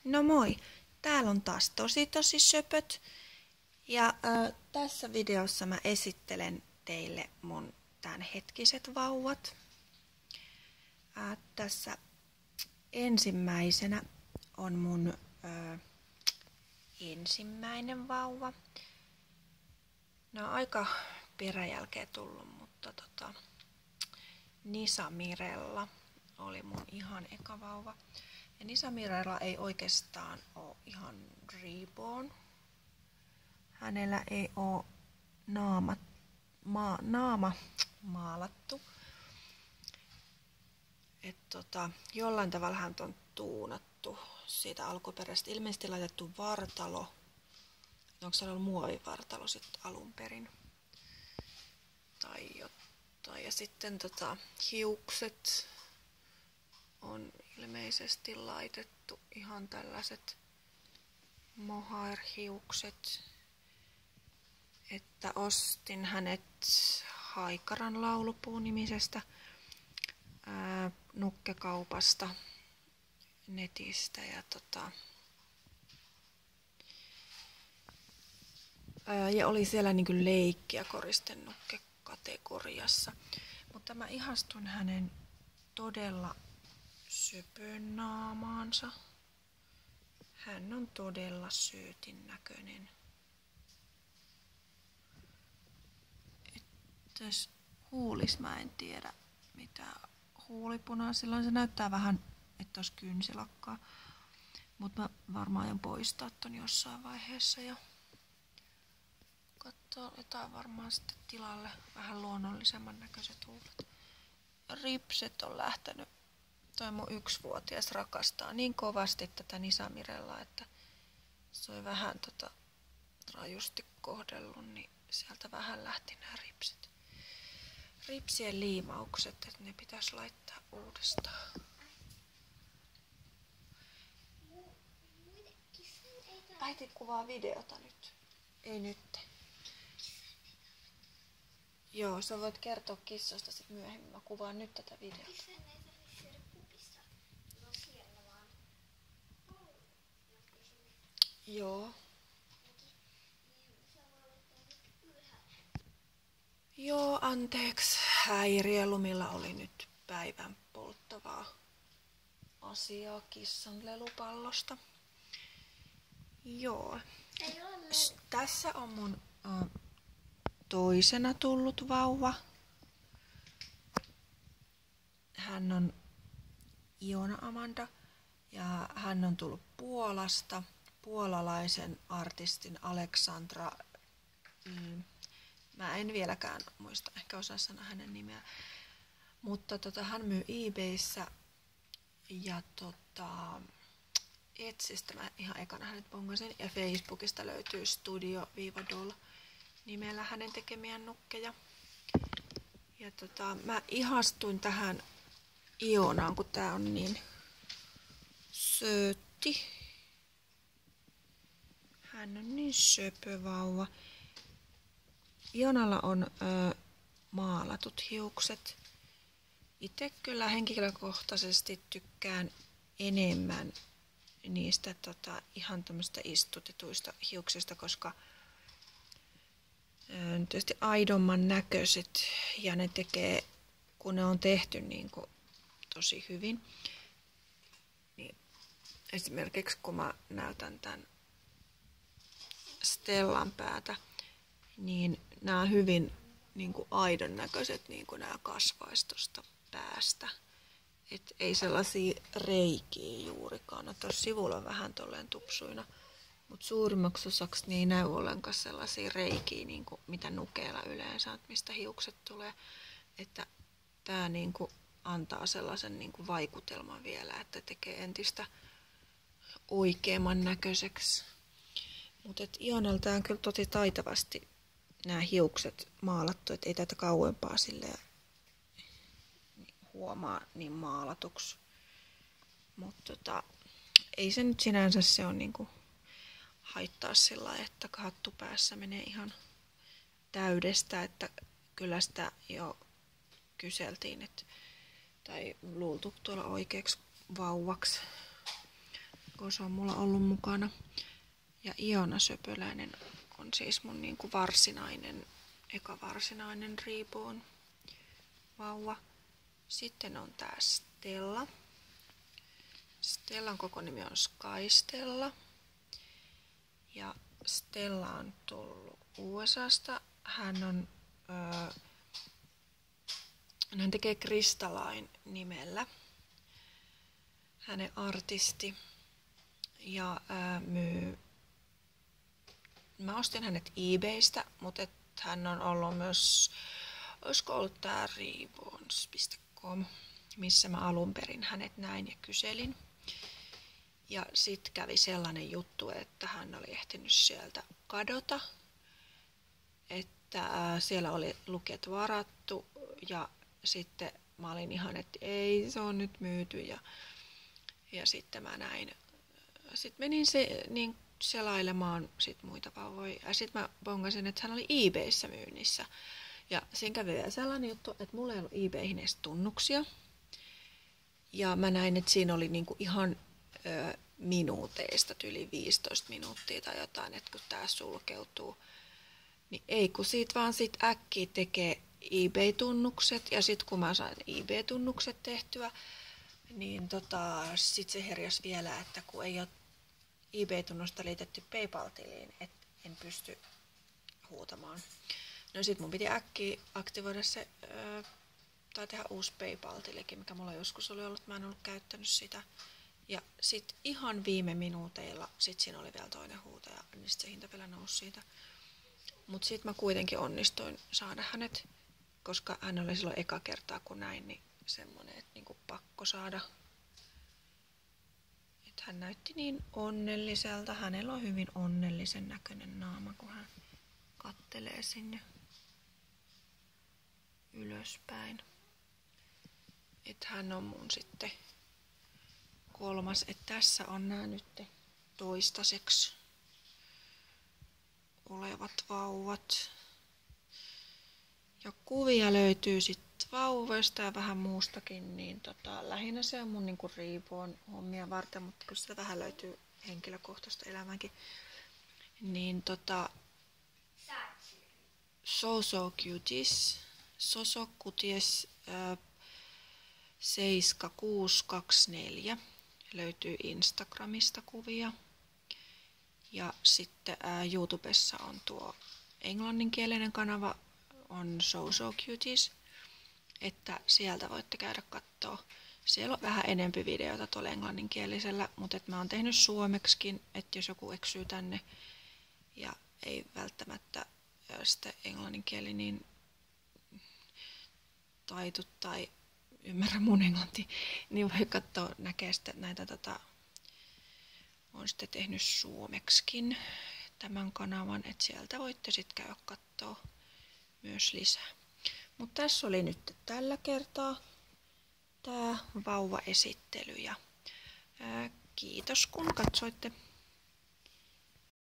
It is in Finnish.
No moi! Täällä on taas tosi söpöt. Ja tässä videossa mä esittelen teille mun tämänhetkiset vauvat. Tässä ensimmäisenä on mun ensimmäinen vauva. Ne on aika peräjälkeen tullut, mutta Nisa Mirella oli mun ihan eka vauva. Ja Nisa Mirella ei oikeastaan ole ihan reborn. Hänellä ei ole naama maalattu. Jollain tavalla hän on tuunattu siitä alkuperäistä. Ilmeisesti laitettu vartalo. Onko se ollut muovivartalo sitten alun perin? Tai jotain. Ja sitten hiukset on ilmeisesti laitettu ihan tällaiset mohair-hiukset. Että ostin hänet Haikaran laulupuun-nimisestä nukkekaupasta netistä ja oli siellä niinku leikki- ja koristenukkekategoriassa. Mutta mä ihastun hänen todella söpön naamaansa. Hän on todella söötin näköinen. Tässä huulis mä en tiedä mitä huulipuna. Silloin se näyttää vähän, että olisi kynsilakkaa. Mutta mä varmaan aion poistaa ton jossain vaiheessa ja katsoa jotain varmaan sitten tilalle vähän luonnollisemman näköiset huulet. Ripset on lähtenyt. Toi mun 1-vuotias rakastaa niin kovasti tätä Nisa Mirellaa, että se oli vähän rajusti kohdellut, niin sieltä vähän lähti nämä ripsit. Ripsien liimaukset, että ne pitäisi laittaa uudestaan. Äiti kuvaa videota nyt. Ei nyt. Joo, sä voit kertoa kissosta sit myöhemmin. Mä kuvaan nyt tätä videota. Joo. Joo, anteeksi. Häiriölumilla oli nyt päivän polttavaa asiaa kissan lelupallosta. Joo. Tässä on mun toisena tullut vauva. Hän on Iona Amanda ja hän on tullut Puolasta. Puolalaisen artistin Aleksandra. Mä en vieläkään muista, ehkä osaa sanoa hänen nimeä. Mutta hän myy eBayssä ja Etsistä mä ihan ekana hänet bongasin. Ja Facebookista löytyy Studio-Doll nimellä hänen tekemiään nukkeja. Ja mä ihastuin tähän Ionaan, kun tää on niin söötti. Hän on niin söpö vauva. Ionalla on maalatut hiukset. Itse kyllä henkilökohtaisesti tykkään enemmän niistä ihan tämmöistä istutetuista hiuksista, koska tietysti aidomman näköiset ja ne tekee, kun ne on tehty niin kuin tosi hyvin. Niin esimerkiksi kun mä näytän tämän Stellan päätä, niin nämä on hyvin niin kuin aidon näköiset, niin kuin nämä kasvaisi tuosta päästä. Et ei sellaisia reikiä juurikaan. No tuossa sivulla on vähän tolleen tupsuina, mutta suurimmaksi osaksi niin ei näy ollenkaan sellaisia reikiä, niin kuin mitä nukeilla yleensä, että mistä hiukset tulee. Että tämä niin kuin antaa sellaisen niin kuin vaikutelman vielä, että tekee entistä oikeamman näköiseksi. Mutta Ionalta on kyllä tosi taitavasti nämä hiukset maalattu, että ei tätä kauempaa silleen huomaa niin maalatuksi. Mutta ei se nyt sinänsä se on niinku haittaa sillä lailla, että hattu päässä menee ihan täydestä, että kyllä sitä jo kyseltiin, tai luultu tuolla oikeaksi vauvaksi. kun se on mulla ollut mukana. Ja Iona Söpöläinen on siis mun niinku eka varsinainen Reborn vauva. Sitten on tää Stella. Stellan koko nimi on Sky Stella. Ja Stella on tullut USAsta. Hän tekee Crystalline nimellä. Hänen artisti. Ja mä ostin hänet eBaystä, mutta hän on ollut myös, olisiko ollut tää reborns.com, missä mä alun perin hänet näin ja kyselin. Ja sit kävi sellainen juttu, että hän oli ehtinyt sieltä kadota, että siellä oli luket varattu ja sitten mä olin ihan, että ei, se on nyt myyty ja sitten mä näin. Sitten menin selailemaan sit muita vauvoja ja sitten mä bongasin, että hän oli eBayssä myynnissä. Ja siinä kävi vielä sellainen juttu, että mulla ei ollut eBayhin edes tunnuksia. Ja mä näin, että siinä oli niinku ihan minuuteista, yli 15 minuuttia tai jotain, että kun tää sulkeutuu. Niin ei, kun siitä vaan sit äkkiä tekee eBay-tunnukset ja sit kun mä sain eBay-tunnukset tehtyä, niin sit se herjasi vielä, että kun ei ole eBay-tunnusta liitetty PayPal-tiliin, että en pysty huutamaan. No sit mun piti äkkiä aktivoida se tai tehdä uusi PayPal-tilikin, mikä mulla joskus oli ollut, mä en ollut käyttänyt sitä. Ja sit ihan viime minuuteilla, sit siinä oli vielä toinen huutaja, niin sit se hinta vielä nousi siitä. Mut sit mä kuitenkin onnistuin saada hänet, koska hän oli silloin eka kertaa kun näin, niin semmonen, että niinku pakko saada. Et hän näytti niin onnelliselta, hänellä on hyvin onnellisen näköinen naama, kun hän kattelee sinne ylöspäin. Et hän on mun sitten kolmas, että tässä on nämä nyt toistaiseksi olevat vauvat. Ja kuvia löytyy sitten vauvoista ja vähän muustakin, niin lähinnä se on mun niinku Reborn hommia varten, mutta kyllä sitä vähän löytyy henkilökohtaista elämääkin. Niin So Cuties, Soso Cuties 7624 löytyy Instagramista kuvia. Ja sitten YouTubessa on tuo englanninkielinen kanava, on So Cuties, että sieltä voitte käydä kattoo. Siellä on vähän enempi videoita tuolla englanninkielisellä, mutta mä oon tehnyt suomeksikin, että jos joku eksyy tänne ja ei välttämättä sitä englanninkieli niin taitu tai ymmärrä mun englanti, niin voi katsoa, näkee sitten näitä olen sitten tehnyt suomeksikin tämän kanavan, että sieltä voitte sitten käydä kattoo myös lisää. Mutta tässä oli nyt tällä kertaa tämä vauvaesittely ja kiitos kun katsoitte.